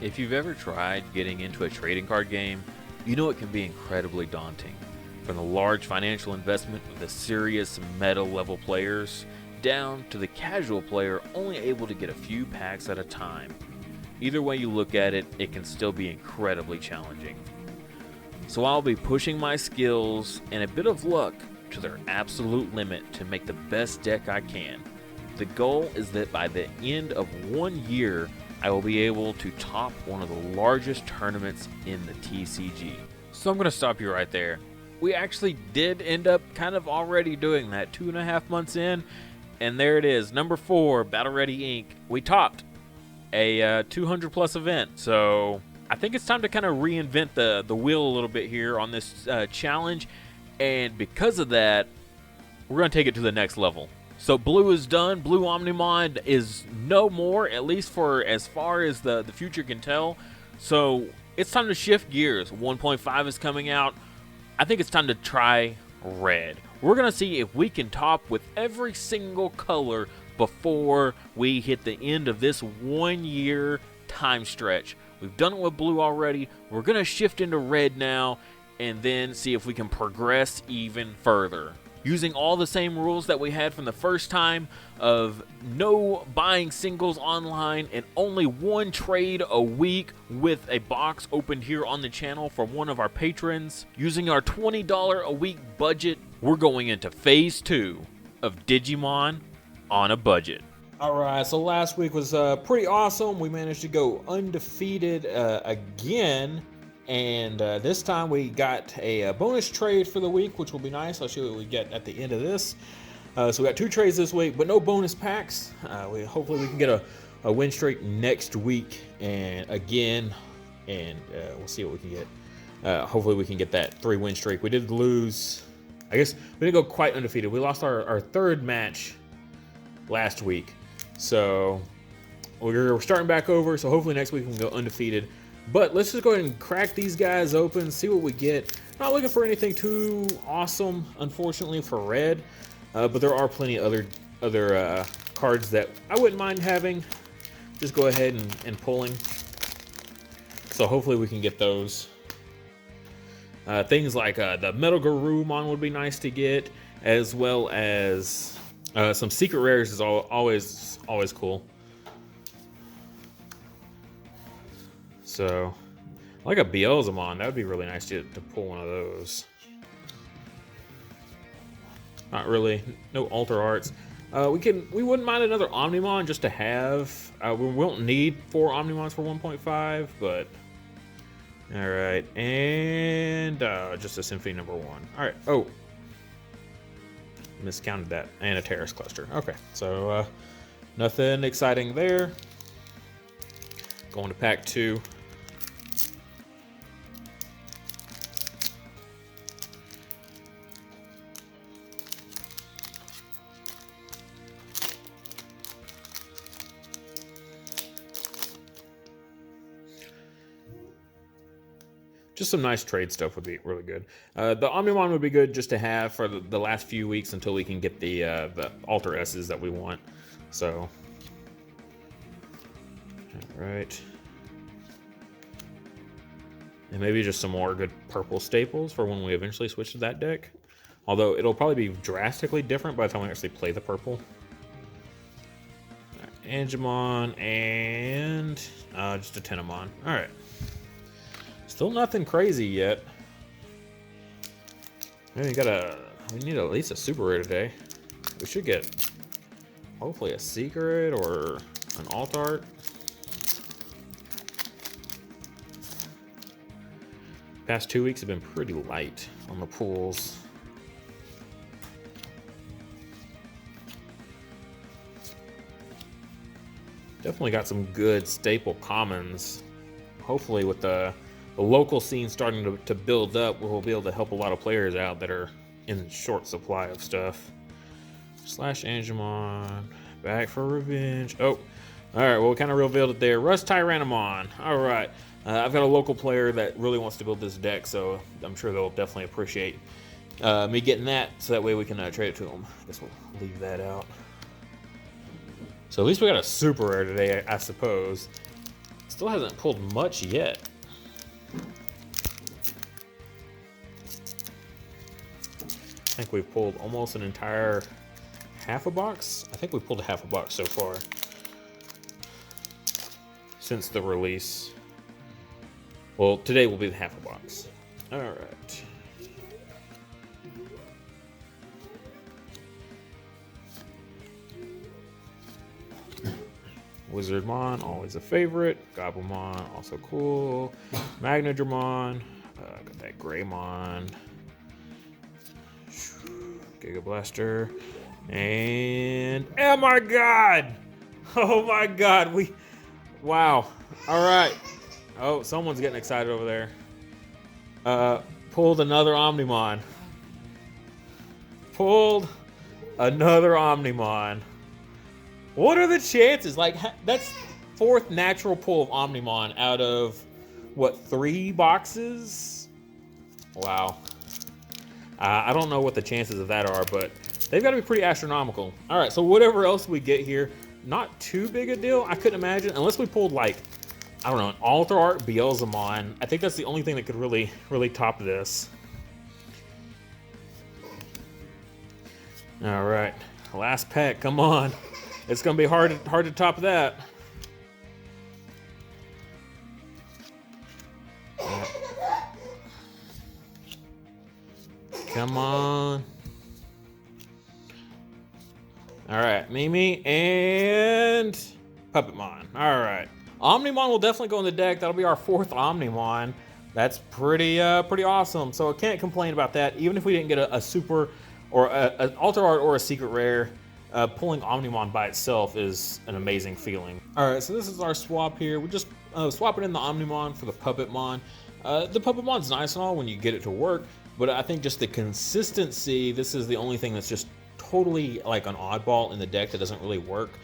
If you've ever tried getting into a trading card game, you know it can be incredibly daunting. From the large financial investment of the serious meta level players, down to the casual player only able to get a few packs at a time. Either way you look at it, it can still be incredibly challenging. So I'll be pushing my skills and a bit of luck to their absolute limit to make the best deck I can. The goal is that by the end of 1 year, I will be able to top one of the largest tournaments in the TCG. So I'm going to stop you right there. We actually did end up kind of already doing that 2.5 months in, and there it is, number 4, Battle Ready Inc. We topped a 200 plus event, so I think it's time to kind of reinvent the wheel a little bit here on this challenge, and because of that, we're going to take it to the next level. So blue is done. Blue Omnimon is no more, at least for as far as the future can tell. So it's time to shift gears. 1.5 is coming out. I think it's time to try red. We're going to see if we can top with every single color before we hit the end of this 1 year time stretch. We've done it with blue already. We're going to shift into red now and then see if we can progress even further. Using all the same rules that we had from the first time of no buying singles online and only 1 trade a week with a box opened here on the channel from one of our patrons. Using our $20 a week budget, we're going into phase 2 of Digimon on a budget. Alright, so last week was pretty awesome. We managed to go undefeated again. And this time we got a bonus trade for the week, which will be nice. I'll show you what we get at the end of this. So we got 2 trades this week, but no bonus packs. Hopefully we can get a win streak next week and again, and we'll see what we can get. Hopefully we can get that 3 win streak. We did lose. I guess we didn't go quite undefeated. We lost our 3rd match last week. So we're starting back over. So hopefully next week we can go undefeated. But let's just go ahead and crack these guys open, see what we get. Not looking for anything too awesome, unfortunately, for red. But there are plenty of other cards that I wouldn't mind having. Just go ahead and pulling. So hopefully we can get those. Things like the Metal Garurumon would be nice to get, as well as some secret rares is always cool. So, like a Beelzemon, that would be really nice to pull one of those. Not really, no alter arts. We wouldn't mind another Omnimon just to have. We won't need 4 Omnimons for 1.5, but all right, and just a Symphony number 1. All right. Oh, miscounted that, and a Terrace Cluster. Okay, so nothing exciting there. Going to pack 2. Just some nice trade stuff would be really good. The Omnimon would be good just to have for the last few weeks until we can get the Alter S's that we want. So, all right. And maybe just some more good purple staples for when we eventually switch to that deck. Although it'll probably be drastically different by the time we actually play the purple. Right, Angemon and just a Tenemon. All right. Still nothing crazy yet. We need at least a super rare today. We should get hopefully a secret or an alt art. Past 2 weeks have been pretty light on the pulls. Definitely got some good staple commons. Hopefully with the local scene starting to build up, we'll be able to help a lot of players out that are in short supply of stuff. Slash Angemon, back for revenge. Oh, all right, well, we kind of revealed it there. Rust Tyrannomon. All right, I've got a local player that really wants to build this deck, so I'm sure they'll definitely appreciate me getting that, so that way we can trade it to them. I guess we'll leave that out. So at least we got a super rare today, I suppose. Still hasn't pulled much yet. I think we've pulled almost an entire half a box. I think we've pulled a half a box so far since the release. Well, today will be the half a box. All right. Wizardmon, always a favorite. Gobblemon, also cool. Magnadramon, got that Greymon. Giga Blaster, and oh my god! Oh my god! Wow! All right. Oh, someone's getting excited over there. Pulled another Omnimon. Pulled another Omnimon. What are the chances? Like, that's fourth natural pull of Omnimon out of, what, 3 boxes? Wow. I don't know what the chances of that are, but they've got to be pretty astronomical. All right, so whatever else we get here, not too big a deal, I couldn't imagine, unless we pulled, like, I don't know, an Alter Art Beelzemon. I think that's the only thing that could really top this. All right, last pack, come on. It's gonna be hard to top that. Come on. All right, Mimi and Puppetmon. All right, Omnimon will definitely go in the deck. That'll be our 4th Omnimon. That's pretty awesome. So I can't complain about that. Even if we didn't get a super or an Alter Art or a secret rare, pulling Omnimon by itself is an amazing feeling. All right, so this is our swap here. We're just swapping in the Omnimon for the Puppetmon. The Puppetmon's nice and all when you get it to work, but I think just the consistency, this is the only thing that's just totally like an oddball in the deck that doesn't really work.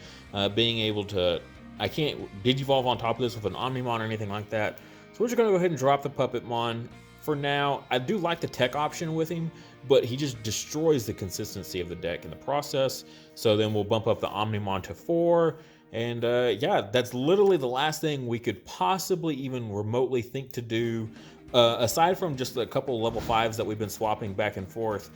Being able to, I can't Digivolve on top of this with an Omnimon or anything like that. So we're just gonna go ahead and drop the Puppetmon for now. I do like the tech option with him, but he just destroys the consistency of the deck in the process. So then we'll bump up the Omnimon to 4. And yeah, that's literally the last thing we could possibly even remotely think to do, aside from just a couple level 5s that we've been swapping back and forth.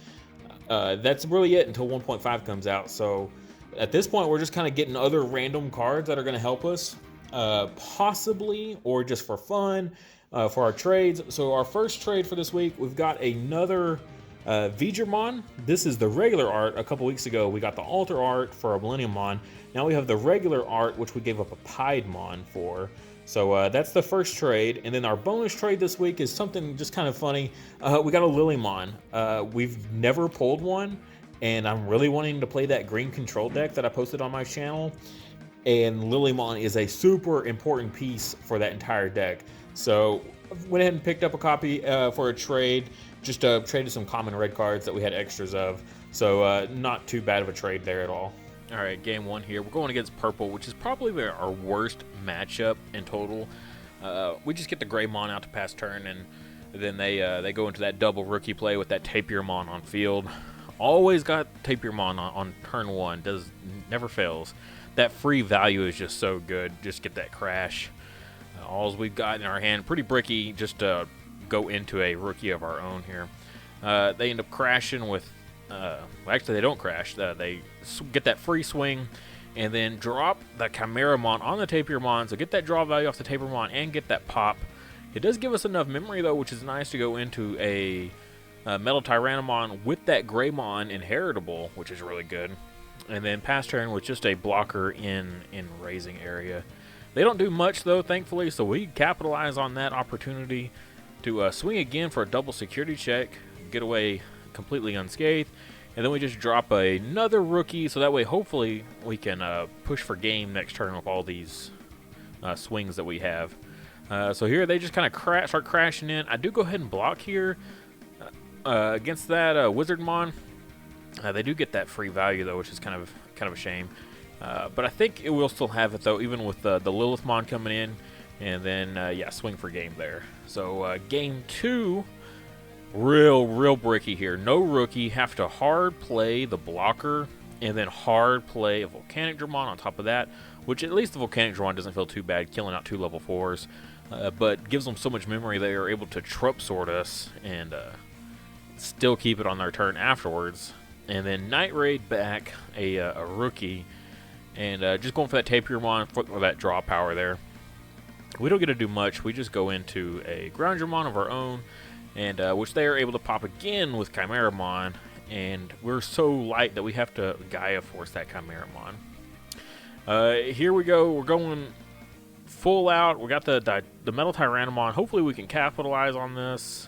That's really it until 1.5 comes out. So at this point, we're just kind of getting other random cards that are going to help us, possibly, or just for fun, for our trades. So our first trade for this week, we've got another Vigramon. This is the regular art. A couple weeks ago, we got the Alter Art for our Millenniummon. Now we have the regular art, which we gave up a Piedmon for. So that's the first trade. And then our bonus trade this week is something just kind of funny. We got a Lilymon. We've never pulled one, and I'm really wanting to play that green control deck that I posted on my channel. And Lilymon is a super important piece for that entire deck. So went ahead and picked up a copy for a trade. Just traded some common red cards that we had extras of. So not too bad of a trade there at all. All right, game 1 here. We're going against purple, which is probably our worst matchup in total. We just get the Greymon out to pass turn, and then they go into that double rookie play with that Tapirmon on field. Always got Tapirmon on turn 1. Never fails. That free value is just so good. Just get that crash. All we've got in our hand, pretty bricky, just to go into a rookie of our own here. They end up crashing with, well, actually they don't crash. They get that free swing and then drop the Chimeramon on the Tapirmon. So get that draw value off the Tapirmon and get that pop. It does give us enough memory though, which is nice to go into a Metal Tyrannomon with that Greymon inheritable, which is really good. And then pass turn with just a blocker in raising area. They don't do much though, thankfully, so we capitalize on that opportunity to swing again for a double security check, get away completely unscathed, and then we just drop another rookie, so that way hopefully we can push for game next turn with all these swings that we have. So here they just kind of start crashing in. I do go ahead and block here against that Wizardmon. They do get that free value though, which is kind of a shame. But I think it will still have it though, even with the Lilithmon coming in, and then yeah, swing for game there. So game 2, real bricky here. No rookie, have to hard play the blocker, and then hard play a Volcanic Dramon on top of that, which at least the Volcanic Drawing doesn't feel too bad, killing out 2 level 4s, but gives them so much memory they are able to Trump Sword us and still keep it on their turn afterwards. And then Night Raid back a rookie, and just going for that Tapirmon for that draw power there. We don't get to do much. We just go into a Groundramon of our own, and which they are able to pop again with Chimeramon, and we're so light that we have to Gaia Force that Chimeramon. Here we go. We're going full out. We got the Metal Tyrannomon. Hopefully we can capitalize on this.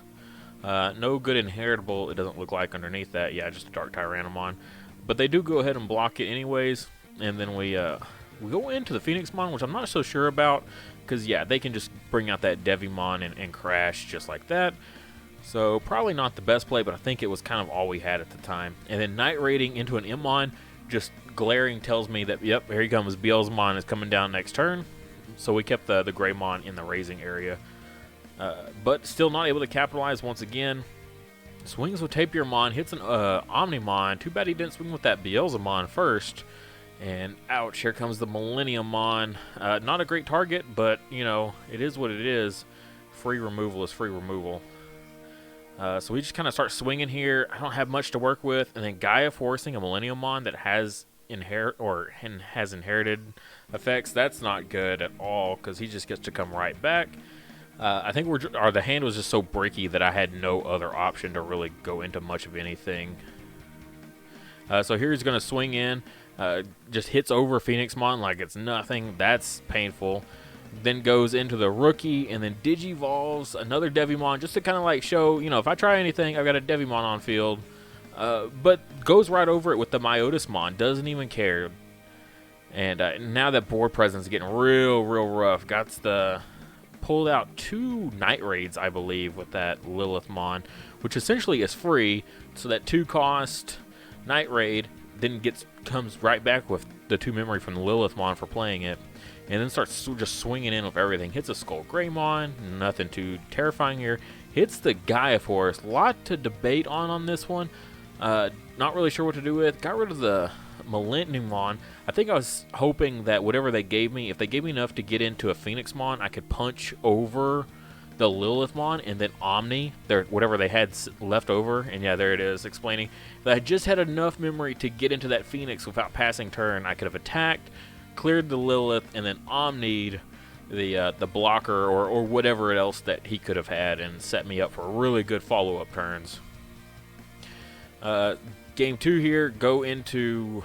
No good inheritable, it doesn't look like underneath that. Yeah, just a Dark Tyrannomon. But they do go ahead and block it anyways. And then we go into the Phoenixmon, which I'm not so sure about. Because, yeah, they can just bring out that Devimon and crash just like that. So, probably not the best play, but I think it was kind of all we had at the time. And then Night Raiding into an Immon, just glaring tells me that, yep, here he comes. Beelzemon is coming down next turn. So we kept the Greymon in the raising area. But still not able to capitalize once again. Swings with Tapirmon, hits an Omnimon. Too bad he didn't swing with that Beelzemon first. And ouch, here comes the Millenniummon. Not a great target, but, you know, it is what it is. Free removal is free removal. So we just kind of start swinging here. I don't have much to work with. And then Gaia forcing a Millenniummon that has inherited effects. That's not good at all, because he just gets to come right back. I think the hand was just so bricky that I had no other option to really go into much of anything. So here he's going to swing in. Just hits over Phoenixmon like it's nothing. That's painful. Then goes into the rookie and then Digivolves another Devimon just to kind of like show, you know, if I try anything, I've got a Devimon on field. But goes right over it with the Myotismon. Doesn't even care. And now that board presence is getting real rough. Pulled out 2 Night Raids, I believe, with that Lilithmon, which essentially is free. So that 2-cost Night Raid then comes right back with the 2 memory from the Lilithmon for playing it, and then starts just swinging in with everything. Hits a Skull Greymon, nothing too terrifying here. Hits the Gaia Force, a lot to debate on this one. Not really sure what to do with. Got rid of the Millenniummon. I think I was hoping that whatever they gave me, if they gave me enough to get into a Phoenixmon, I could punch over the Lilithmon and then Omni, whatever they had left over. And yeah, there it is, explaining that I just had enough memory to get into that Phoenix without passing turn. I could have attacked, cleared the Lilith, and then Omni'd the blocker or whatever else that he could have had and set me up for really good follow-up turns. Game 2 here, go into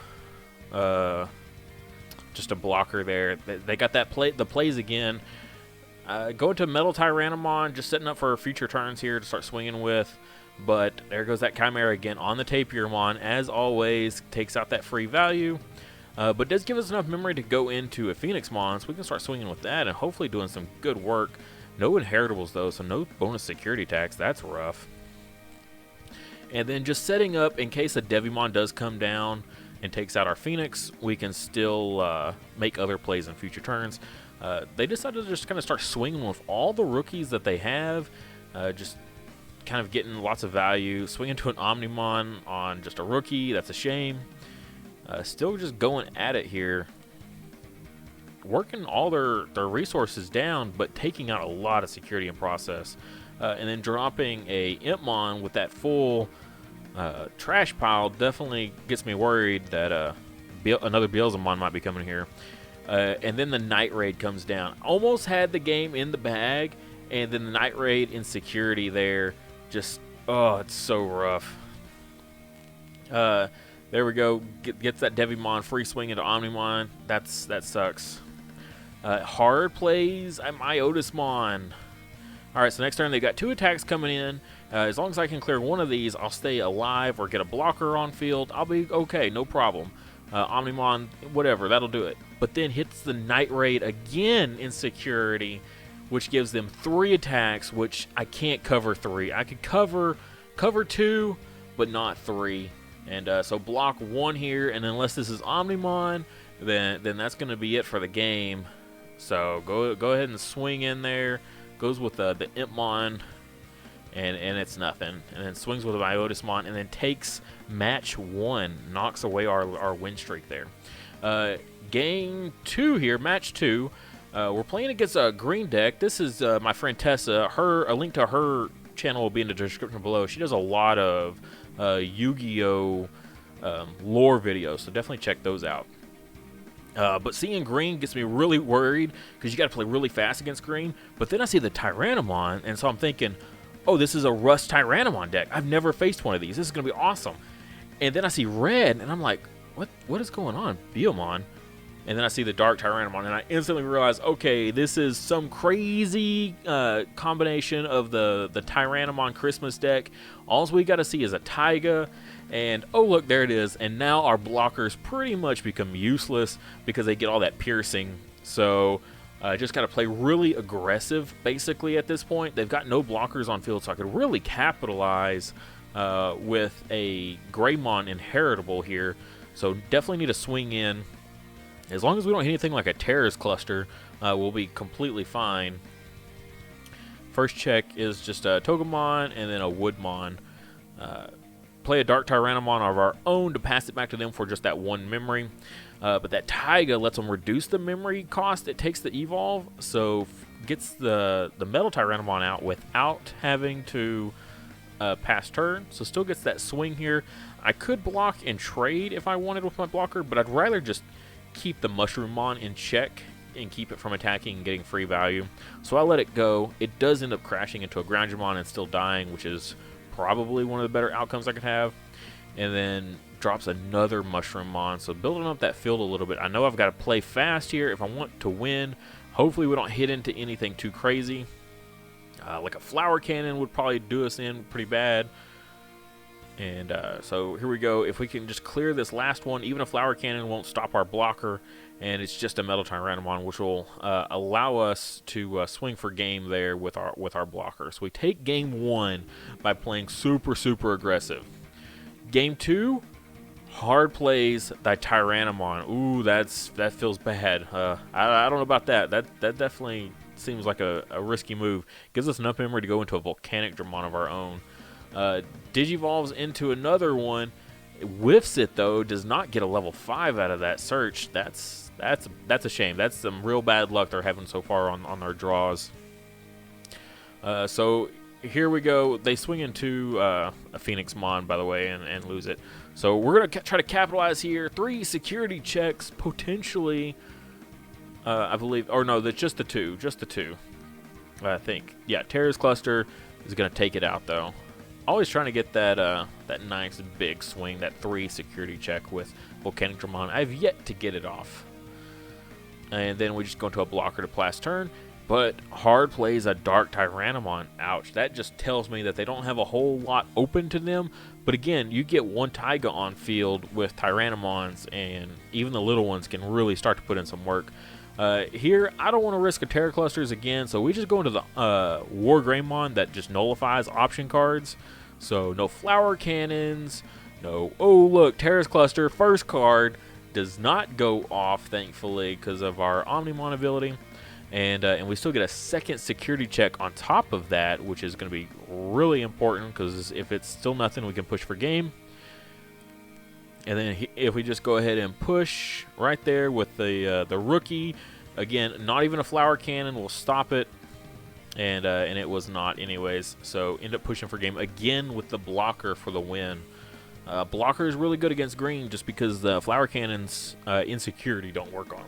just a blocker there. They got the plays again. Go into Metal Tyrannomon, just setting up for future turns here to start swinging with. But there goes that Chimera again on the Tapirmon. As always, takes out that free value. But does give us enough memory to go into a Phoenixmon, so we can start swinging with that and hopefully doing some good work. No inheritables, though, so no bonus security tax. That's rough. And then just setting up in case a Devimon does come down and takes out our Phoenix, we can still make other plays in future turns. They decided to just kind of start swinging with all the rookies that they have, just kind of getting lots of value. Swinging to an Omnimon on just a rookie, that's a shame. Still just going at it here. Working all their resources down, but taking out a lot of security and process. And then dropping a Impmon with that full trash pile definitely gets me worried that another Beelzemon might be coming here. And then the Night Raid comes down. Almost had the game in the bag, and then the Night Raid insecurity there. Just, oh, it's so rough. There we go. Gets that Devimon free swing into Omnimon. That sucks. Hard plays at Myotismon. Alright, so next turn they've got 2 attacks coming in. As long as I can clear one of these, I'll stay alive or get a blocker on field. I'll be okay, no problem. Omnimon, whatever, that'll do it. But then hits the Night Raid again in security, which gives them 3 attacks, which I can't cover 3. I could cover 2, but not 3. And so block 1 here, and unless this is Omnimon, then that's going to be it for the game. So go ahead and swing in there. Goes with the Impmon, and it's nothing. And then swings with a Myotismon, and then takes match 1. Knocks away our win streak there. game 2 here, match 2. We're playing against a green deck. This is my friend Tessa. A link to her channel will be in the description below. She does a lot of Yu-Gi-Oh! Lore videos, so definitely check those out. But seeing green gets me really worried because you got to play really fast against green. But then I see the Tyrannomon, and so I'm thinking, oh, this is a Rust Tyrannomon deck. I've never faced one of these. This is going to be awesome. And then I see red, and I'm like, what is going on? Biomon. And then I see the Dark Tyrannomon, and I instantly realize, okay, this is some crazy combination of the Tyrannomon Christmas deck. All we got to see is a Taiga, and oh, look, there it is. And now our blockers pretty much become useless because they get all that piercing. So just got to play really aggressive, basically, at this point. They've got no blockers on field, so I could really capitalize with a Greymon inheritable here. So definitely need to swing in. As long as we don't hit anything like a Terrorist Cluster, we'll be completely fine. First check is just a Togemon and then a Woodmon. Play a Dark Tyrannomon of our own to pass it back to them for just that one memory. But that Taiga lets them reduce the memory cost it takes to evolve, so gets the Metal Tyrannomon out without having to pass turn. So still gets that swing here. I could block and trade if I wanted with my blocker, but I'd rather just keep the Mushroomon in check and keep it from attacking and getting free value. So I let it go. It does end up crashing into a Groundumon and still dying, which is probably one of the better outcomes I could have. And then drops another Mushroomon. So building up that field a little bit. I know I've got to play fast here if I want to win. Hopefully we don't hit into anything too crazy. Like a Flower Cannon would probably do us in pretty bad. And so here we go. If we can just clear this last one, even a Flower Cannon won't stop our blocker, and it's just a Metal Tyrannomon, which will allow us to swing for game there with our blocker. So we take game 1 by playing super aggressive. Game 2, hard plays the Tyrannomon. Ooh, that feels bad. I don't know about that. That definitely seems like a risky move. Gives us enough memory to go into a Volcanic Dramon of our own. Digivolves into another one, whiffs it though, does not get a level 5 out of that search. That's a shame. That's some real bad luck they're having so far on their draws. So here we go. They swing into a Phoenixmon, by the way, and lose it. So we're gonna try to capitalize here. 3 security checks potentially. I believe, or no, that's just the two. I think. Yeah, Terrorist Cluster is gonna take it out though. Always trying to get that nice big swing, that 3 security check with Volcanic Dramon. I've yet to get it off. And then we just go into a blocker to pass turn. But hard plays a Dark Tyrannomon. Ouch. That just tells me that they don't have a whole lot open to them. But again, you get one Taiga on field with Tyrannomons, and even the little ones can really start to put in some work. Here, I don't want to risk a Terror Clusters again, so we just go into the War Greymon that just nullifies option cards. So no Flower Cannons, no, oh look, Terrorist Cluster, first card, does not go off, thankfully, because of our Omnimon ability. And we still get a second security check on top of that, which is going to be really important, because if it's still nothing, we can push for game. And then if we just go ahead and push right there with the rookie, again, not even a Flower Cannon will stop it, and it was not anyways. So end up pushing for game again with the blocker for the win. Blocker is really good against green just because the Flower Cannon's insecurity don't work on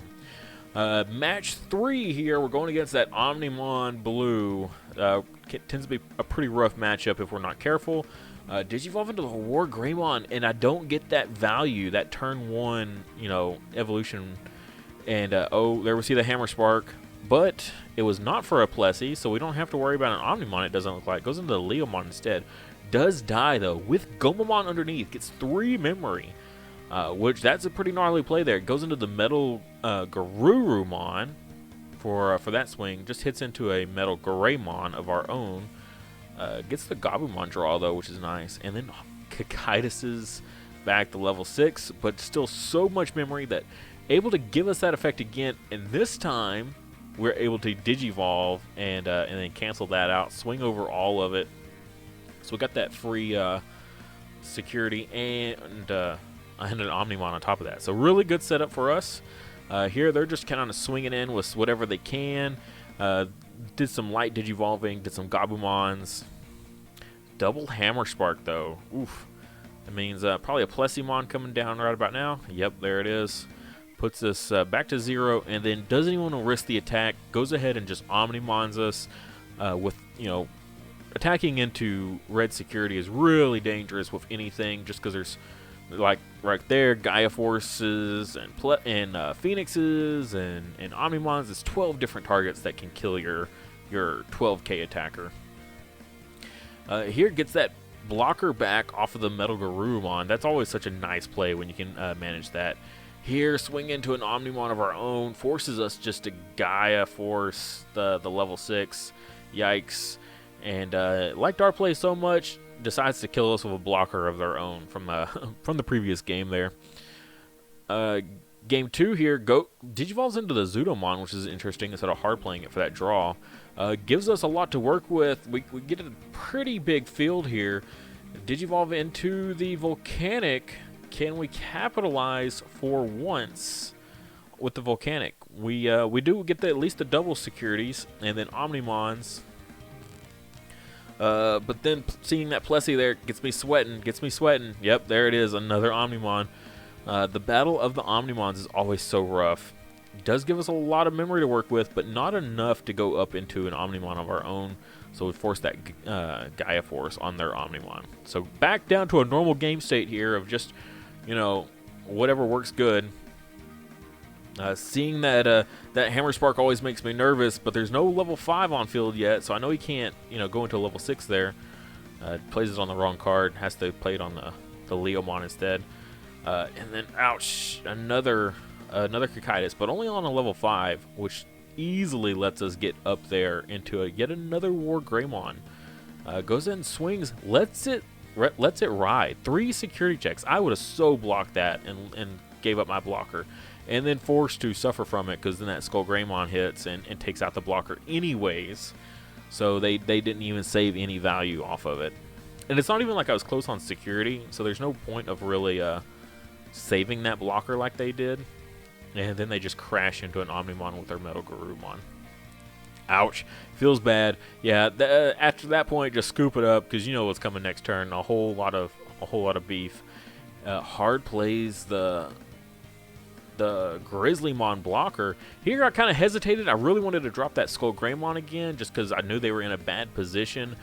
them. Match 3 here, we're going against that Omnimon Blue. Tends to be a pretty rough matchup if we're not careful. Digivolve into the War Greymon, and I don't get that value, that turn 1, evolution. And, oh, there we see the Hammer Spark. But it was not for a Plessy, so we don't have to worry about an Omnimon, it doesn't look like. It goes into the Leomon instead. Does die, though, with Gomamon underneath. Gets 3 memory, which that's a pretty gnarly play there. It goes into the Metal Garurumon for that swing. Just hits into a Metal Greymon of our own. Gets the Gabumon draw, though, which is nice. And then Kakaitis is back to level 6, but still so much memory that able to give us that effect again. And this time, we're able to Digivolve and then cancel that out, swing over all of it. So we got that free security and an Omnimon on top of that. So really good setup for us. Here they're just kind of swinging in with whatever they can. Did some light digivolving, did some Gabumons. Double Hammer Spark though. Oof. That means probably a Plessimon coming down right about now. Yep, there it is. Puts us back to 0, and then doesn't even want to risk the attack. Goes ahead and just Omnimons us with, attacking into red security is really dangerous with anything, just because there's, like, right there, Gaia Forces and Phoenixes and Omnimons. There's 12 different targets that can kill your 12k attacker. Here gets that blocker back off of the Metal Garurumon. That's always such a nice play when you can manage that. Here, swing into an Omnimon of our own, forces us just to Gaia Force the level 6. Yikes. And liked our play so much, decides to kill us with a blocker of their own from the previous game there. Game 2 here, Digivolves into the Zudomon, which is interesting instead of hard playing it for that draw. Gives us a lot to work with. We get a pretty big field here. Digivolve into the Volcanic. Can we capitalize for once with the Volcanic? We do get at least the double securities and then Omnimons. But then seeing that Plessie there gets me sweating. Yep, there it is, another Omnimon. The battle of the Omnimons is always so rough. It does give us a lot of memory to work with, but not enough to go up into an Omnimon of our own. So we force that Gaia Force on their Omnimon. So back down to a normal game state here of just, whatever works good. Seeing that that Hammer Spark always makes me nervous, but there's no level 5 on field yet, so I know he can't, go into level 6 there. Plays it on the wrong card, has to play it on the Leomon instead. And then, ouch, another Cocytus, but only on a level 5, which easily lets us get up there into yet another War Greymon. Goes in, swings, lets it ride. 3 security checks. I would have so blocked that and gave up my blocker. And then forced to suffer from it, because then that Skull Greymon hits and takes out the blocker anyways. So they didn't even save any value off of it. And it's not even like I was close on security, so there's no point of really saving that blocker like they did. And then they just crash into an Omnimon with their Metal Garurumon. Ouch. Feels bad. Yeah, after that point, just scoop it up, because you know what's coming next turn. A whole lot of beef. Hard plays the Grizzlymon blocker. Here I kind of hesitated. I really wanted to drop that Skull Greymon again, just because I knew they were in a bad position.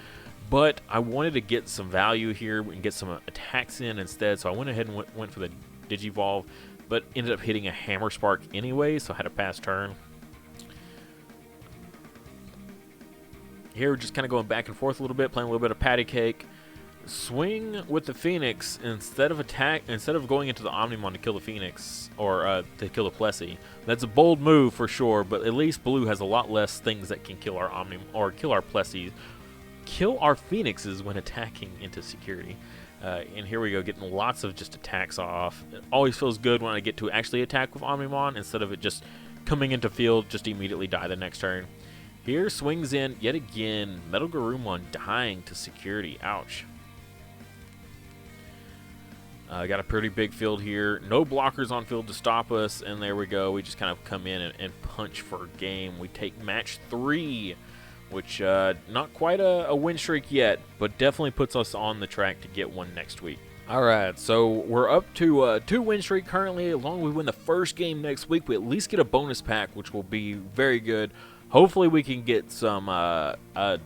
But I wanted to get some value here and get some attacks in instead, so I went ahead and went for the Digivolve, but ended up hitting a Hammer Spark anyway, so I had a pass turn. Here we're just kind of going back and forth a little bit, playing a little bit of patty cake. Swing with the Phoenix instead of going into the Omnimon to kill the Phoenix or to kill the Plessie. That's a bold move for sure, but at least Blue has a lot less things that can kill our kill our Plessies, kill our Phoenixes when attacking into security. And here we go, getting lots of just attacks off. It always feels good when I get to actually attack with Omnimon instead of it just coming into field, just immediately die the next turn. Here swings in yet again, Metal Garurumon dying to security. Ouch. Got a pretty big field here. No blockers on field to stop us, and there we go. We just kind of come in and punch for a game. We take match 3, which not quite a win streak yet, but definitely puts us on the track to get one next week. All right, so we're up to a 2 win streak currently. As long as we win the first game next week, we at least get a bonus pack, which will be very good. Hopefully we can get some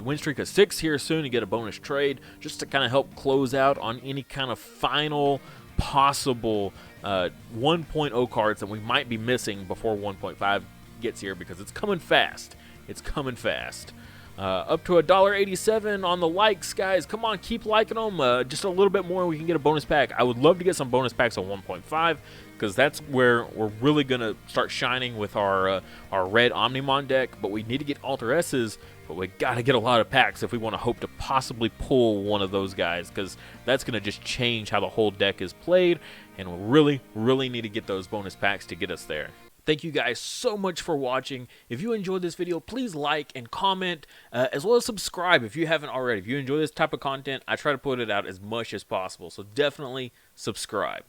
win streak of 6 here soon and get a bonus trade just to kind of help close out on any kind of final possible 1.0 cards that we might be missing before 1.5 gets here, because it's coming fast. It's coming fast. Up to $1.87 on the likes, guys. Come on, keep liking them. Just a little bit more, we can get a bonus pack. I would love to get some bonus packs on 1.5, because that's where we're really going to start shining with our red Omnimon deck. But we need to get Alter S's, but we got to get a lot of packs if we want to hope to possibly pull one of those guys, because that's going to just change how the whole deck is played, and we really, really need to get those bonus packs to get us there. Thank you guys so much for watching. If you enjoyed this video, please like and comment, as well as subscribe if you haven't already. If you enjoy this type of content, I try to put it out as much as possible, so definitely subscribe.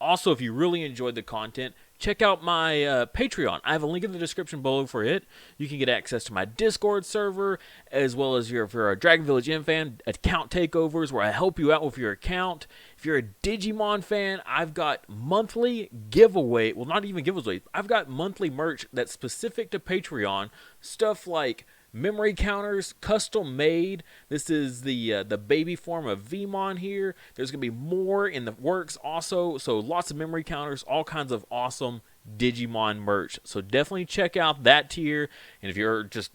Also, if you really enjoyed the content, check out my Patreon. I have a link in the description below for it. You can get access to my Discord server, as well as if you're a Dragon Village Inn fan, account takeovers where I help you out with your account. If you're a Digimon fan, I've got monthly giveaway, well, not even giveaway, I've got monthly merch that's specific to Patreon, stuff like memory counters, custom made. This is the baby form of Vmon here. There's going to be more in the works also, so lots of memory counters, all kinds of awesome Digimon merch. So definitely check out that tier, and if you're just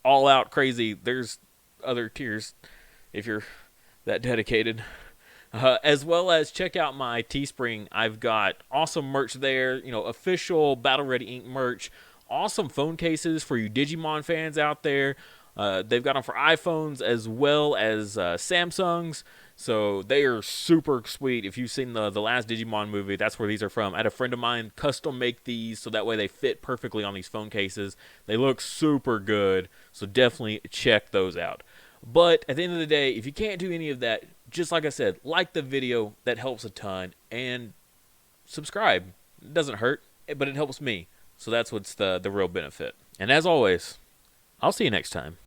all out crazy, there's other tiers if you're that dedicated. As well as check out my Teespring. I've got awesome merch there, you know, official Battle Ready Ink merch. Awesome phone cases for you Digimon fans out there. They've got them for iPhones as well as Samsungs. So they are super sweet. If you've seen the last Digimon movie, that's where these are from. I had a friend of mine custom make these so that way they fit perfectly on these phone cases. They look super good. So definitely check those out. But at the end of the day, if you can't do any of that, just like I said, like the video. That helps a ton. And subscribe. It doesn't hurt, but it helps me. So that's what's the real benefit. And as always, I'll see you next time.